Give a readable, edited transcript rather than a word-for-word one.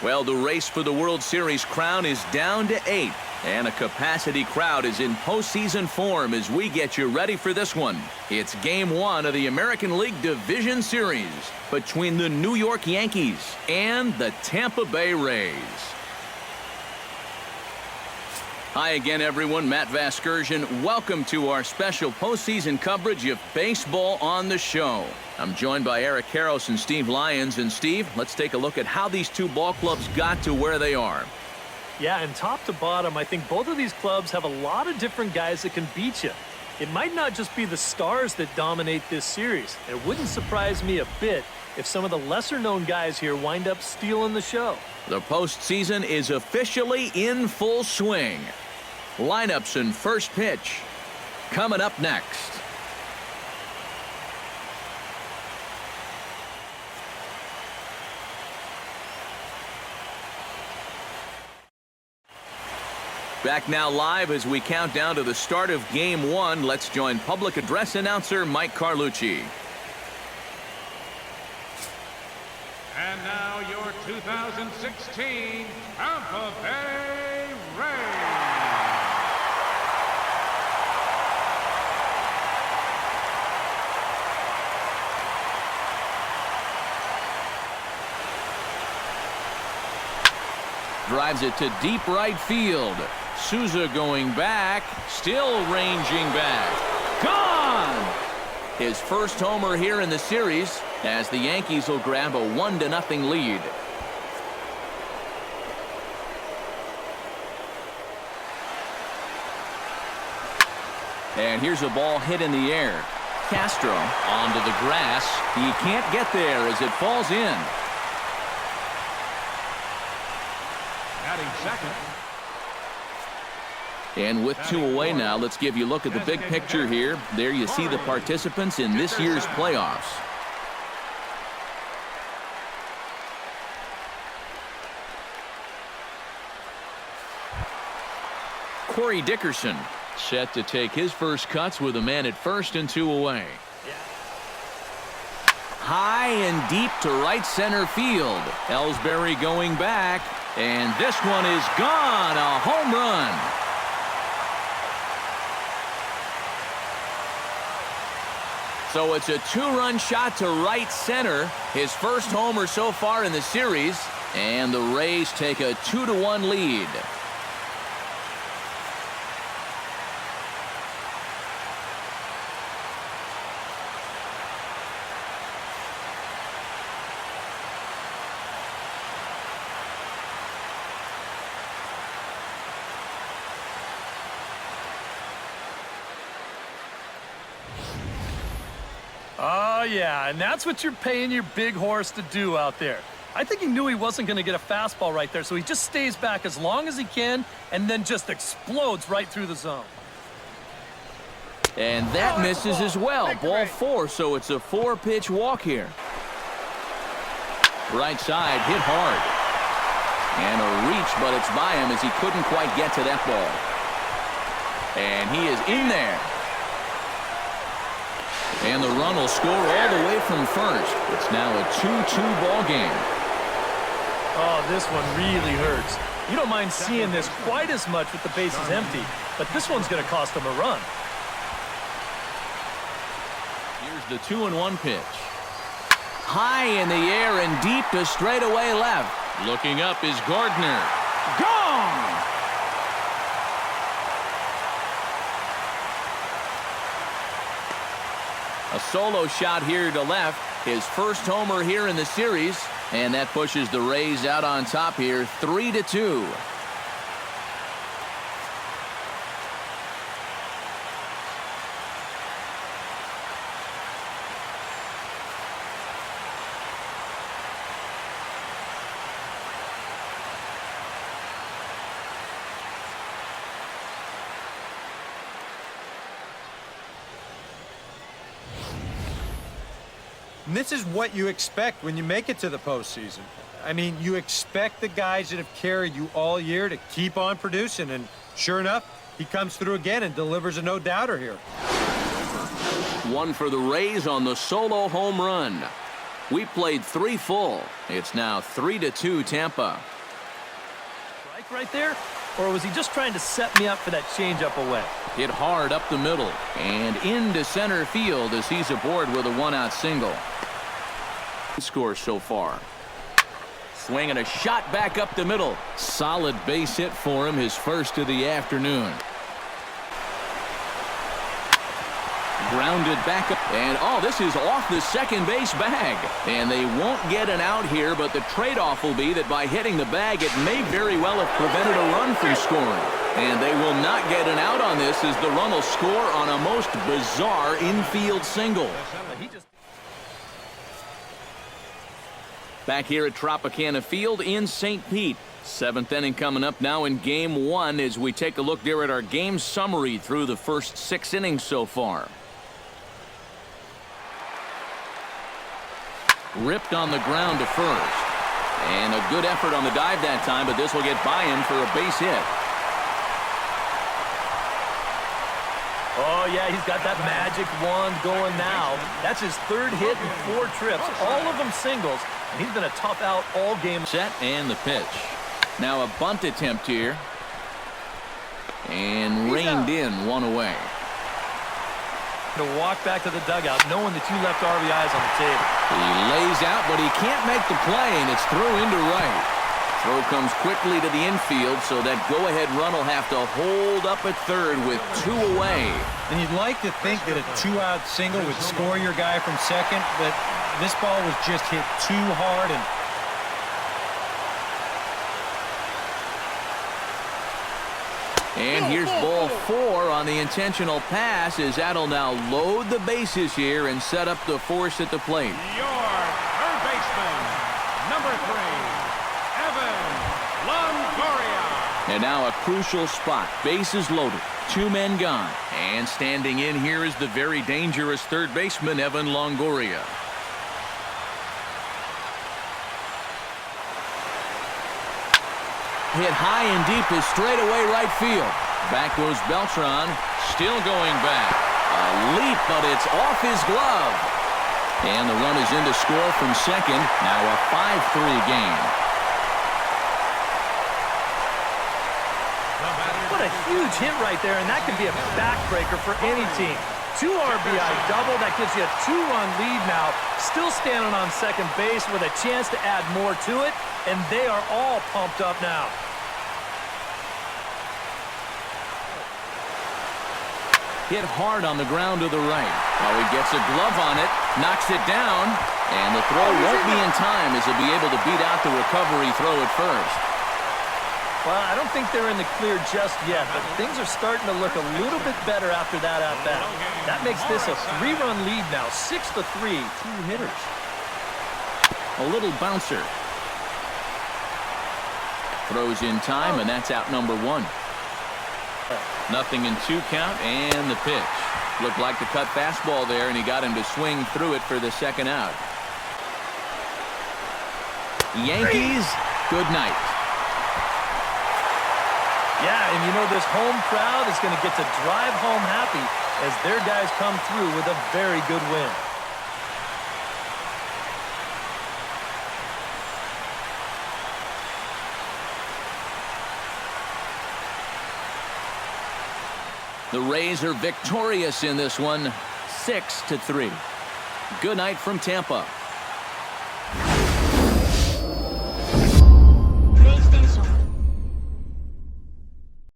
Well, the race for the World Series crown is down to 8, and a capacity crowd is in postseason form as we get you ready for this one. It's Game 1 of the American League Division Series between the New York Yankees and the Tampa Bay Rays. Hi again, everyone. Matt Vasgersian. Welcome to our special postseason coverage of baseball on the show. I'm joined by Eric Karros and Steve Lyons. And Steve, let's take a look at how these two ball clubs got to where they are. Yeah, and top to bottom, I think both of these clubs have a lot of different guys that can beat you. It might not just be the stars that dominate this series. It wouldn't surprise me a bit if some of the lesser-known guys here wind up stealing the show. The postseason is officially in full swing. Lineups and first pitch coming up next. Back now live as we count down to the start of Game 1. Let's join public address announcer Mike Carlucci. And now your 2016 Tampa Bay Rays. Drives it to deep right field. Souza going back, still ranging back. Gone! His first homer here in the series as the Yankees will grab a 1-0 lead. And here's a ball hit in the air. Castro onto the grass. He can't get there as it falls in. Second. And with 2 away now, let's give you a look at the big picture here. There you see the participants in this year's playoffs. Corey Dickerson set to take his first cuts with a man at first and 2 away. High and deep to right center field. Ellsbury going back. And this one is gone, a home run. So it's a 2-run shot to right center, his first homer so far in the series, and the Rays take a 2-1 lead. Oh, yeah, and that's what you're paying your big horse to do out there. I think he knew he wasn't going to get a fastball right there, so he just stays back as long as he can and then just explodes right through the zone. And that misses as well. Ball 4, so it's a 4-pitch walk here. Right side, hit hard. And a reach, but it's by him as he couldn't quite get to that ball. And he is in there. And the run will score all the way from first. It's now a 2-2 ball game. Oh, this one really hurts. You don't mind seeing this quite as much with the bases empty, but this one's going to cost him a run. Here's the 2-1 pitch. High in the air and deep to straightaway left. Looking up is Gardner. Gone! A solo shot here to left. His first homer here in the series. And that pushes the Rays out on top here, 3-2. And this is what you expect when you make it to the postseason. I mean, you expect the guys that have carried you all year to keep on producing, and sure enough, he comes through again and delivers a no-doubter here. One for the Rays on the solo home run. We played 3 full. It's now 3-2 Tampa. right there, or was he just trying to set me up for that changeup away? Hit hard up the middle and into center field as he's aboard with a one-out single. Score so far. Swinging a shot back up the middle. Solid base hit for him, his first of the afternoon. Grounded back up, and this is off the second base bag. And they won't get an out here, but the trade-off will be that by hitting the bag, it may very well have prevented a run from scoring. And they will not get an out on this as the run will score on a most bizarre infield single. Back here at Tropicana Field in St. Pete. Seventh inning coming up now in Game 1 as we take a look there at our game summary through the first 6 innings so far. Ripped on the ground to first. And a good effort on the dive that time, but this will get by him for a base hit. Oh, yeah, he's got that magic wand going now. That's his third hit in 4 trips, all of them singles, and he's been a tough out all game. Set and the pitch. Now a bunt attempt here. And reined in, one away. To walk back to the dugout knowing that you left RBIs on the table. He lays out, but he can't make the play, and it's through into right. Throw comes quickly to the infield, so that go-ahead run will have to hold up at third with 2 away. And you'd like to think that a 2-out single would score your guy from second, but this ball was just hit too hard. And here's ball 4 on the intentional pass as that'll now load the bases here and set up the force at the plate. Your third baseman, number 3, Evan Longoria. And now a crucial spot. Bases loaded. 2 men gone. And standing in here is the very dangerous third baseman, Evan Longoria. Hit high and deep is straightaway right field. Back goes Beltran. Still going back. A leap, but it's off his glove. And the run is in to score from second. Now a 5-3 game. What a huge hit right there, and that could be a backbreaker for any team. 2 RBI double, that gives you a 2-run lead now. Still standing on second base with a chance to add more to it, and they are all pumped up now. Hit hard on the ground to the right. He gets a glove on it, knocks it down, and the throw won't be in time as he'll be able to beat out the recovery throw at first. Well, I don't think they're in the clear just yet, but things are starting to look a little bit better after that at-bat. That makes this a 3-run lead now, 6-3, 2 hitters. A little bouncer. Throws in time, and that's out number 1. Nothing in 2 count, and the pitch. Looked like the cut fastball there, and he got him to swing through it for the second out. Yankees, good night. Yeah, and you know this home crowd is going to get to drive home happy as their guys come through with a very good win. The Rays are victorious in this one, 6-3. Good night from Tampa.